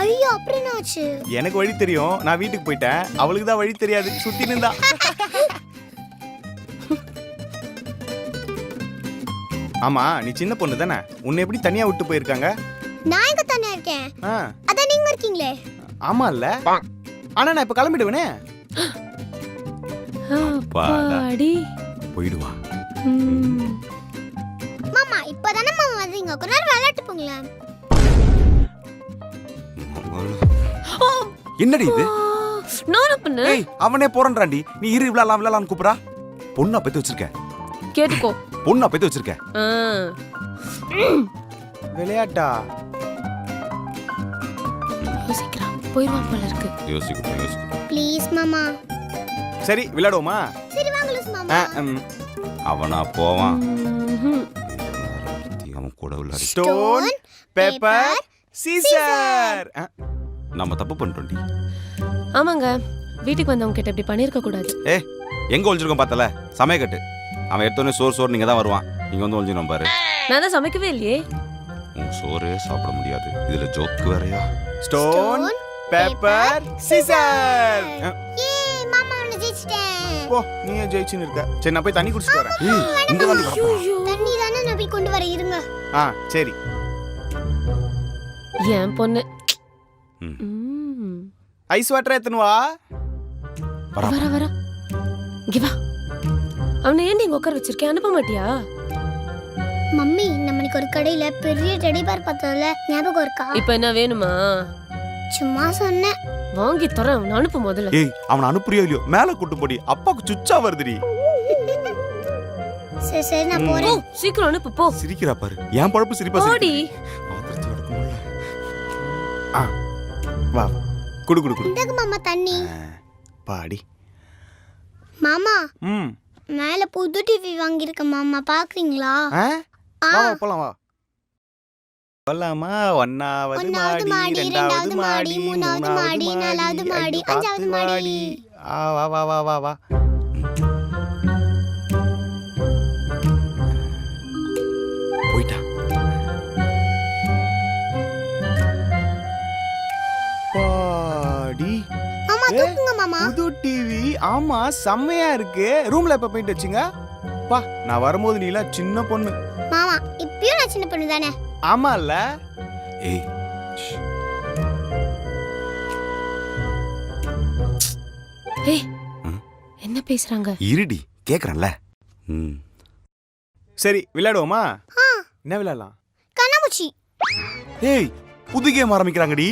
ஐயோ அப்புறம் என்ன ஆச்சு? எனக்கு வழி தெரியும், நான் வீட்டுக்கு போயிட்டேன். அவளுக்கு தான் வழி தெரியாது, சுத்தி நின்றா. ஆமா, நீ சின்ன பொண்ணு தானே, உன்னை எப்படி தனியா விட்டு போயிருக்காங்க? நான் எங்க தனியா இருக்கேன்? அதான் நீங்க இருக்கீங்களே. ஆமா இல்ல, ஆனா நான் இப்ப கிளம்பிடுவேனே. பாடி போயிடுவா. மாமா இப்பதானே மாமா வந்தீங்க, கொஞ்ச நேரம் விளையாட்டு போங்களேன். என்னடி இது? நானு பண்ணு. ஏய் அவனே போறன்றாண்டி, நீ இரு விளையாடலாம் கூப்பிடா. பொண்ணா பெத்து வச்சிருக்க, கேட்டுக்கோ. பொண்ணா பெத்து வச்சிருக்க. விளையாட்டா? யோசிக்கிறான், போயிடுவான் போல இருக்கு. யோசிக்கட்டும். ப்ளீஸ் மாமா. சரி விளையாடுவோமா? சரி வாங்க லூஸ் மாமா. அவனா போவான். அவன் கூட விளையாடி. Stone paper Caesar. நம்ம தப்பு பண்ணிட்டோம்டி. ஆமாங்க, வீட்டுக்கு வந்தவங்க கிட்ட இப்படி பண்ணிருக்க கூடாது. எங்க ஒளிஞ்சிருக்கோம் பார்த்தல, சமயக்கட்டு. அவன் எடுத்தோடனே சோறு நீங்க தான் வருவான். நீங்க வந்து ஒளிஞ்சிடும் பாரு. நான் தான் சமைக்கவே இல்லையே. உன் சோறே சாப்பிட முடியாது, இதுல ஜோக்கு வேறயா? Stone paper Caesar. மாமா நான் ஜெயிச்சிட்டேன். போ, நீயே ஜெயிச்சுன்னு இருக்க. சரி நான் போய் தண்ணி குடிச்சிட்டு வரேன். இங்க வந்து தண்ணி தானே நான் போய் கொண்டு வர, இருங்க. சரி. என் பொண்ணு. ஐஸ் வாட்டர் எத்தனை வா? வர இங்க வா. அவனை ஏன் நீங்க உட்கார வச்சிருக்கேன், அனுப்ப மாட்டியா? மம்மி நம்மளுக்கு ஒரு கடையில பெரிய டெடி பேர் பார்த்ததுல ஞாபகம் இருக்கா? இப்ப என்ன வேணுமா? சும்மா சொன்னேன். வாங்கி தரேன், அவனை அனுப்பு முதல்ல. ஏய் அவனை அனுப்புறியோ இல்லையோ, மேல கூட்டு போடி. அப்பாக்கு சுச்சா வருதுடி. சரி நான் போறேன். சீக்கிரம் அனுப்பு போ. சிரிக்கிறா பாரு, என் பழப்பு சிரிப்பா போடி. வா, குடு குடு குடு. இந்தக்கு மாமா தண்ணி. பாடி. மாமா மேல புது டிவி வாங்கியிருக்க மாமா, பாக்குறீங்களா? வா போலாம் வா. போலாமா? ஒன்னாவது மாடி, இரண்டாவது மாடி, மூணாவது மாடி, நாலாவது மாடி, அஞ்சாவது மாடி. வா வா வா வா வா. போயிட்டா. பாடி. மாமா தூக்குங்க மாமா. புது டிவி. ஆமா செம்மையா இருக்கு. ரூம்ல எப்ப பெயிண்ட் வச்சீங்க? பா, நான் வரும்போது நீலாம் சின்ன பொண்ணு. மாமா இப்பயும் நான் சின்ன பொண்ணு தானே? ஆமா இல்ல? ஏய் ஏய் என்ன பேசுறாங்க? இருடி, கேக்குறேன்ல. சரி விளையாடுவோமா? என்ன விளையாடலாம்? கண்ணாமூச்சி. ஏய் புது கேம் ஆரம்பிக்கிறாங்கடி.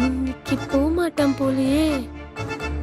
இன்னைக்கு போக மாட்டான் போலயே.